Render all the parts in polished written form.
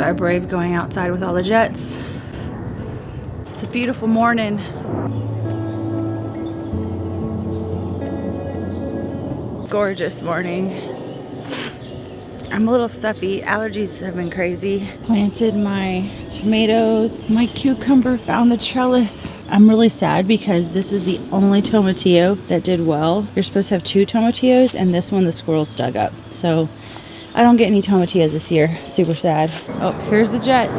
I braved going outside with all the jets. It's a beautiful morning. Gorgeous morning. I'm a little stuffy. Allergies have been crazy. Planted my tomatoes. My cucumber found the trellis. I'm really sad because this is the only tomatillo that did well. You're supposed to have 2 tomatillos, and this one the squirrels dug up. So I don't get any tomatillos this year. Super sad. Oh, here's the jets.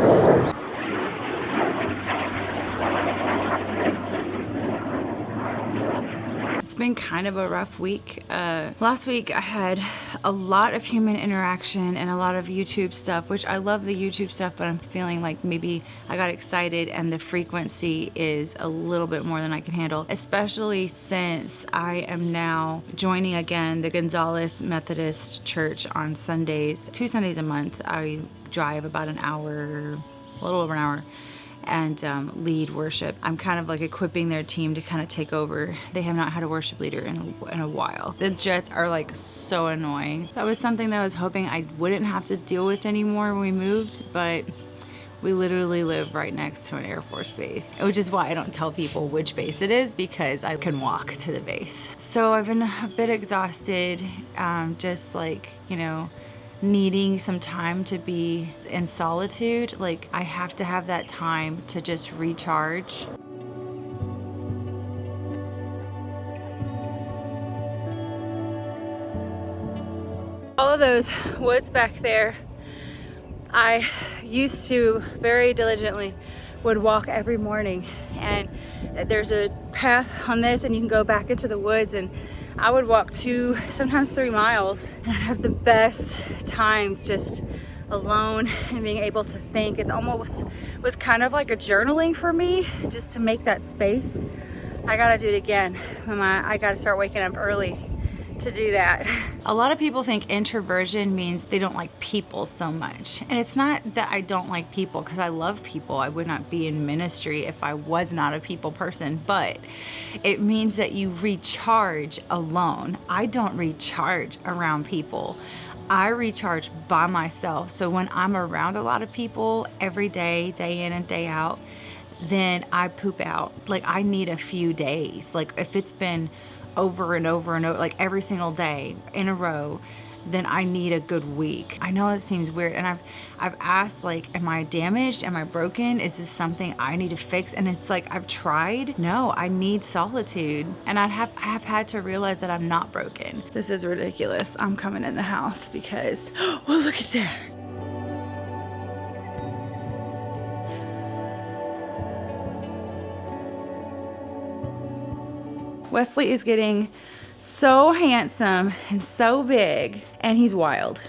It's been kind of a rough week. Last week I had a lot of human interaction and a lot of YouTube stuff, which I love the YouTube stuff, but I'm feeling like maybe I got excited and the frequency is a little bit more than I can handle, especially since I am now joining again the Gonzales Methodist Church on Sundays. 2 Sundays a month. I drive about an hour, a little over an hour, and lead worship. I'm kind of like equipping their team to kind of take over. They have not had a worship leader in a while. The jets are like so annoying. That was something that I was hoping I wouldn't have to deal with anymore when we moved, but we literally live right next to an Air Force base, which is why I don't tell people which base it is, because I can walk to the base. So I've been a bit exhausted, just like, you know, needing some time to be in solitude. Like, I have to have that time to just recharge. All of those woods back there, I used to very diligently would walk every morning, and there's a path on this and you can go back into the woods, and I would walk 2, sometimes 3 miles, and I'd have the best times just alone and being able to think. It's almost was kind of like a journaling for me, just to make that space. I gotta do it again. I gotta start waking up early to do that. A lot of people think introversion means they don't like people so much. And it's not that I don't like people, because I love people. I would not be in ministry if I was not a people person, but it means that you recharge alone. I don't recharge around people. I recharge by myself. So when I'm around a lot of people every day, day in and day out, then I poop out. Like, I need a few days. Like, if it's been over and over and over, like every single day in a row, then I need a good week. I know it seems weird, and I've asked, like, am I damaged? Am I broken? Is this something I need to fix? And it's like, I've tried. No, I need solitude. And I have had to realize that I'm not broken. This is ridiculous. I'm coming in the house because, well, look at that. Wesley is getting so handsome and so big, and he's wild.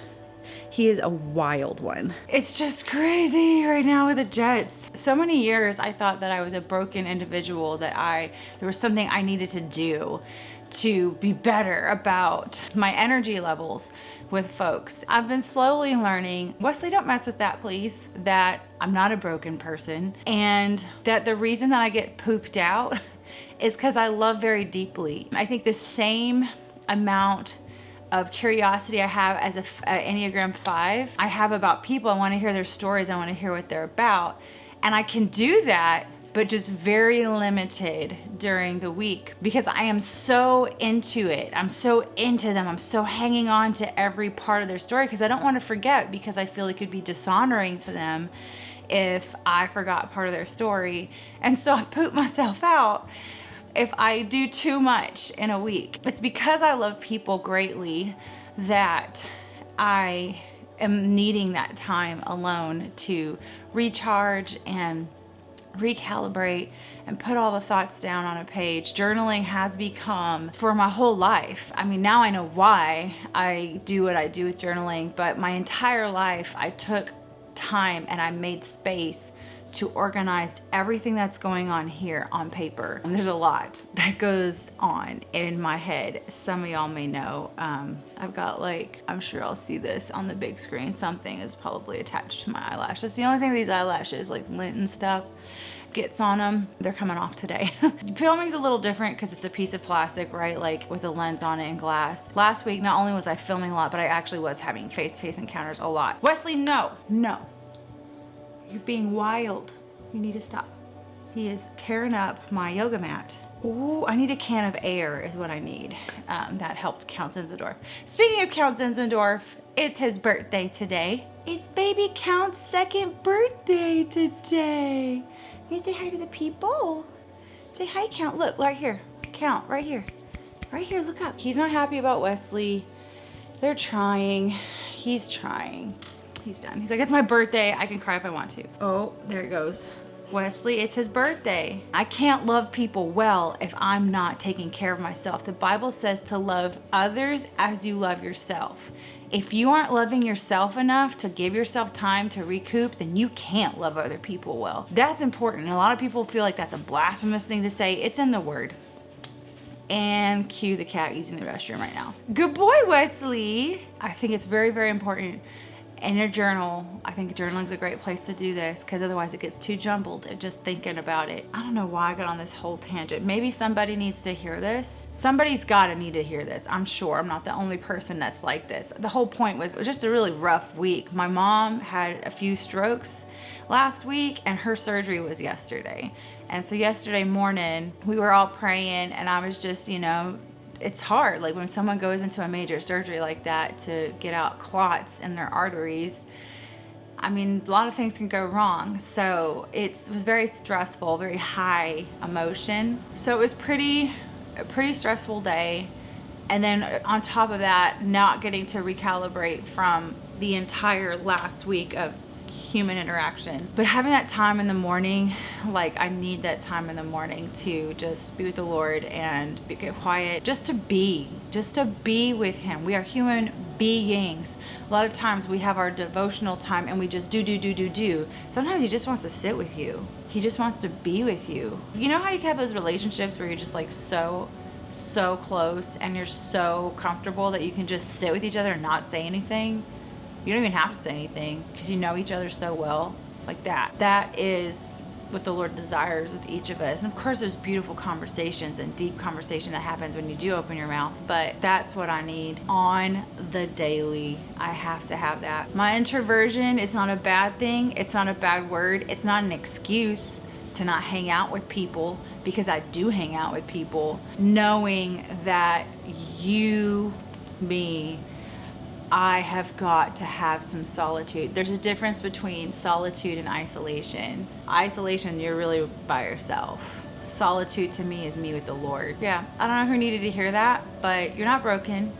He is a wild one. It's just crazy right now with the jets. So many years I thought that I was a broken individual, that there was something I needed to do to be better about my energy levels with folks. I've been slowly learning, Wesley, don't mess with that, please, that I'm not a broken person, and that the reason that I get pooped out is because I love very deeply. I think the same amount of curiosity I have as an Enneagram 5, I have about people. I want to hear their stories. I want to hear what they're about. And I can do that, but just very limited during the week, because I am so into it. I'm so into them. I'm so hanging on to every part of their story, because I don't want to forget, because I feel it could be dishonoring to them if I forgot part of their story. And so I poop myself out if I do too much in a week. It's because I love people greatly that I am needing that time alone to recharge and recalibrate and put all the thoughts down on a page. Journaling has become, for my whole life, I mean, now I know why I do what I do with journaling, but my entire life I took time and I made space to organize everything that's going on here on paper. And there's a lot that goes on in my head. Some of y'all may know, I've got, like, I'm sure I'll see this on the big screen, something is probably attached to my eyelash. That's the only thing with these eyelashes, like lint and stuff, gets on them. They're coming off today. Filming's a little different because it's a piece of plastic, right? Like with a lens on it and glass. Last week, not only was I filming a lot, but I actually was having face-to-face encounters a lot. Wesley, no, no. You're being wild. You need to stop. He is tearing up my yoga mat. Ooh, I need a can of air is what I need. That helped Count Zinzendorf. Speaking of Count Zinzendorf, it's his birthday today. It's baby Count's second birthday today. Can you say hi to the people? Say hi, Count. Look, right here. Count, right here. Right here, look up. He's not happy about Wesley. They're trying. He's trying. He's done. He's like, it's my birthday. I can cry if I want to. Oh, there it goes. Wesley, it's his birthday. I can't love people well if I'm not taking care of myself. The Bible says to love others as you love yourself. If you aren't loving yourself enough to give yourself time to recoup, then you can't love other people well. That's important. And a lot of people feel like that's a blasphemous thing to say. It's in the word. And cue the cat using the restroom right now. Good boy, Wesley. I think it's very, very important. In your journal, I think journaling's a great place to do this because otherwise it gets too jumbled and just thinking about it. I don't know why I got on this whole tangent. Maybe somebody needs to hear this. Somebody's gotta need to hear this. I'm sure I'm not the only person that's like this. The whole point was it was just a really rough week. My mom had a few strokes last week and her surgery was yesterday. And so yesterday morning we were all praying and I was just, it's hard, like when someone goes into a major surgery like that to get out clots in their arteries. I mean, a lot of things can go wrong. So it was very stressful, very high emotion. So it was a pretty stressful day. And then on top of that, not getting to recalibrate from the entire last week of human interaction. But having that time in the morning, like I need that time in the morning to just be with the Lord and get quiet, just to be with him. We are human beings. A lot of times we have our devotional time and we just do. Sometimes he just wants to sit with you. He just wants to be with you. You know how you have those relationships where you're just like so close and you're so comfortable that you can just sit with each other and not say anything? You don't even have to say anything because you know each other so well. Like that. That is what the Lord desires with each of us. And of course there's beautiful conversations and deep conversation that happens when you do open your mouth, but that's what I need on the daily. I have to have that. My introversion is not a bad thing. It's not a bad word. It's not an excuse to not hang out with people, because I do hang out with people, knowing that I have got to have some solitude. There's a difference between solitude and isolation. Isolation, you're really by yourself. Solitude to me is me with the Lord. Yeah, I don't know who needed to hear that, but you're not broken.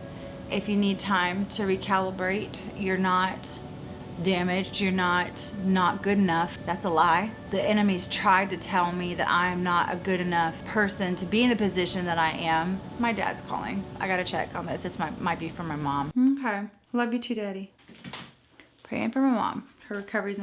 If you need time to recalibrate, you're not damaged, you're not good enough. That's a lie. The enemy's tried to tell me that I'm not a good enough person to be in the position that I am. My dad's calling. I gotta check on this. Might be from my mom. Okay. Love you too, Daddy. Praying for my mom. Her recovery's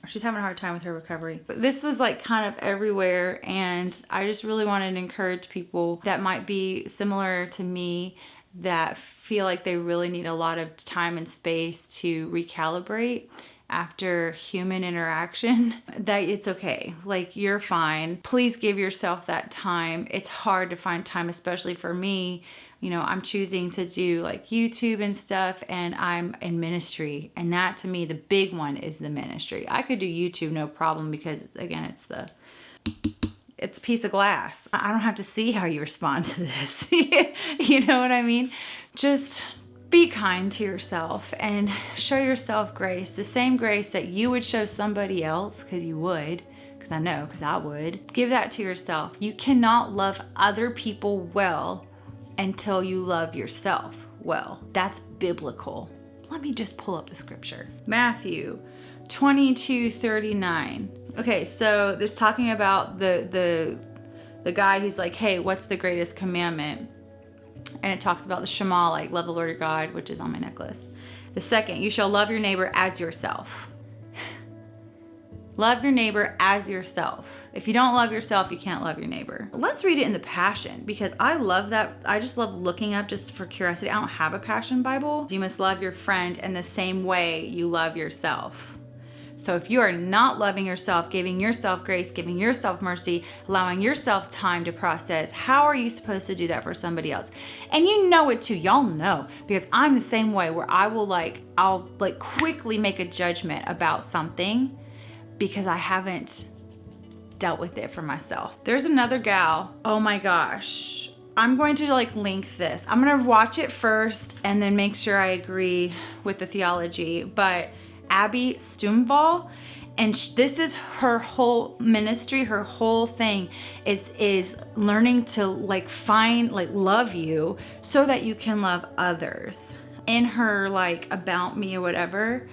she's having a hard time with her recovery. But this is like kind of everywhere, and I just really wanted to encourage people that might be similar to me, that feel like they really need a lot of time and space to recalibrate after human interaction, that it's okay. Like, you're fine. Please give yourself that time. It's hard to find time, especially for me. I'm choosing to do like YouTube and stuff, and I'm in ministry. And that, to me, the big one is the ministry. I could do YouTube no problem because, again, it's a piece of glass. I don't have to see how you respond to this. You know what I mean? Just be kind to yourself and show yourself grace. The same grace that you would show somebody else, because you would, because I would. Give that to yourself. You cannot love other people well until you love yourself well. That's biblical. Let me just pull up the scripture. Matthew 22:39. Okay, so this talking about the guy who's like, hey, what's the greatest commandment? And it talks about the Shema, like love the Lord your God, which is on my necklace. The second, you shall love your neighbor as yourself. Love your neighbor as yourself. If you don't love yourself, you can't love your neighbor. Let's read it in the Passion, because I love that. I just love looking up just for curiosity. I don't have a Passion Bible. You must love your friend in the same way you love yourself. So if you are not loving yourself, giving yourself grace, giving yourself mercy, allowing yourself time to process, how are you supposed to do that for somebody else? And you know it too. Y'all know, because I'm the same way, where I'll quickly make a judgment about something because I haven't dealt with it for myself. There's another gal, oh my gosh. I'm going to like link this. I'm gonna watch it first and then make sure I agree with the theology, but Abby Stumvoll, and this is her whole ministry, her whole thing is learning to like find, like love you so that you can love others. In her like about me or whatever,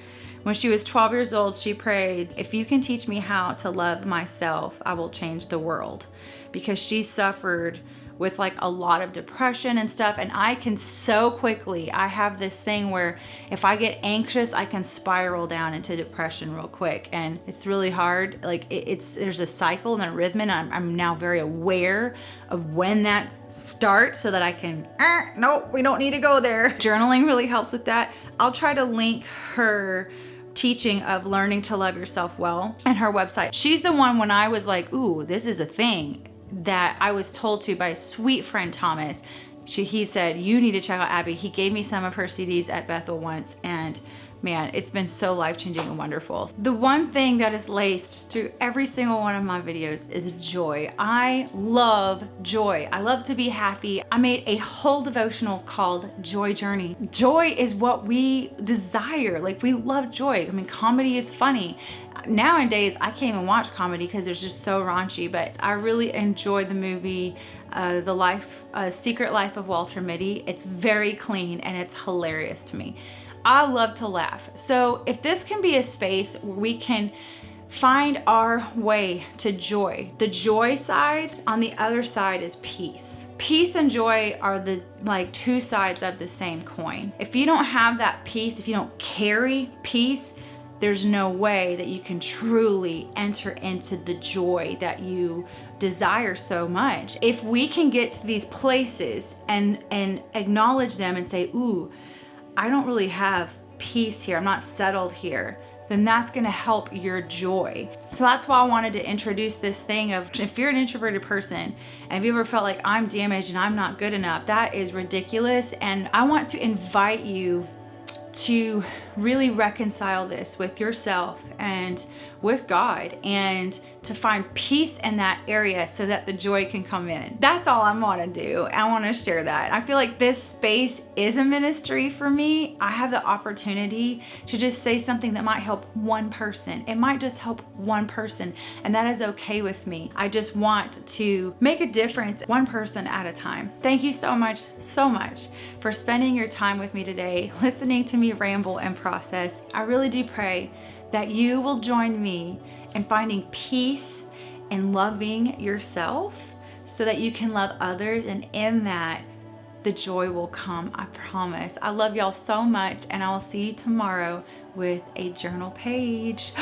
when she was 12 years old, she prayed, if you can teach me how to love myself, I will change the world. Because she suffered with like a lot of depression and stuff, and I can so quickly, I have this thing where if I get anxious, I can spiral down into depression real quick, and it's really hard. Like there's a cycle and a rhythm, and I'm now very aware of when that starts so that I can, nope, we don't need to go there. Journaling really helps with that. I'll try to link her teaching of learning to love yourself well and her website. She's the one when I was like, ooh, this is a thing, that I was told to by a sweet friend Thomas. He said, you need to check out Abby. He gave me some of her CDs at Bethel once, and man, it's been so life-changing and wonderful. The one thing that is laced through every single one of my videos is joy. I love joy. I love to be happy. I made a whole devotional called Joy Journey. Joy is what we desire. Like, we love joy. I mean, comedy is funny. Nowadays, I can't even watch comedy because it's just so raunchy, but I really enjoy the movie Secret Life of Walter Mitty. It's very clean and it's hilarious to me. I love to laugh. So if this can be a space where we can find our way to joy, the joy side, on the other side is peace. Peace and joy are the like two sides of the same coin. If you don't have that peace, if you don't carry peace, there's no way that you can truly enter into the joy that you desire so much. If we can get to these places and acknowledge them and say, ooh, I don't really have peace here, I'm not settled here, then that's gonna help your joy. So that's why I wanted to introduce this thing of, if you're an introverted person and if you ever felt like I'm damaged and I'm not good enough, that is ridiculous. And I want to invite you to really reconcile this with yourself and with God, and to find peace in that area so that the joy can come in. That's all I want to do. I want to share that. I feel like this space is a ministry for me. I have the opportunity to just say something that might help one person. It might just help one person, and that is okay with me. I just want to make a difference one person at a time. Thank you so much for spending your time with me today, listening to me ramble and process. I really do pray that you will join me in finding peace and loving yourself so that you can love others, and in that the joy will come. I promise. I love y'all so much, and I will see you tomorrow with a journal page.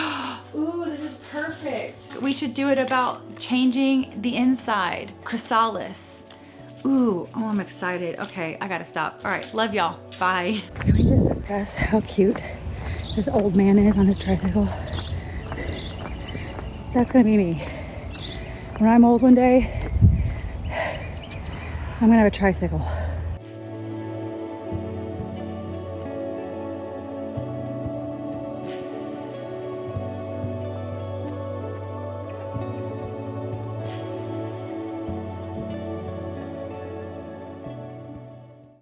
Ooh, this is perfect. We should do it about changing the inside. Chrysalis. Ooh, oh, I'm excited. Okay, I gotta stop. All right, love y'all. Bye. Can we just discuss how cute this old man is on his tricycle? That's gonna be me. When I'm old one day, I'm gonna have a tricycle.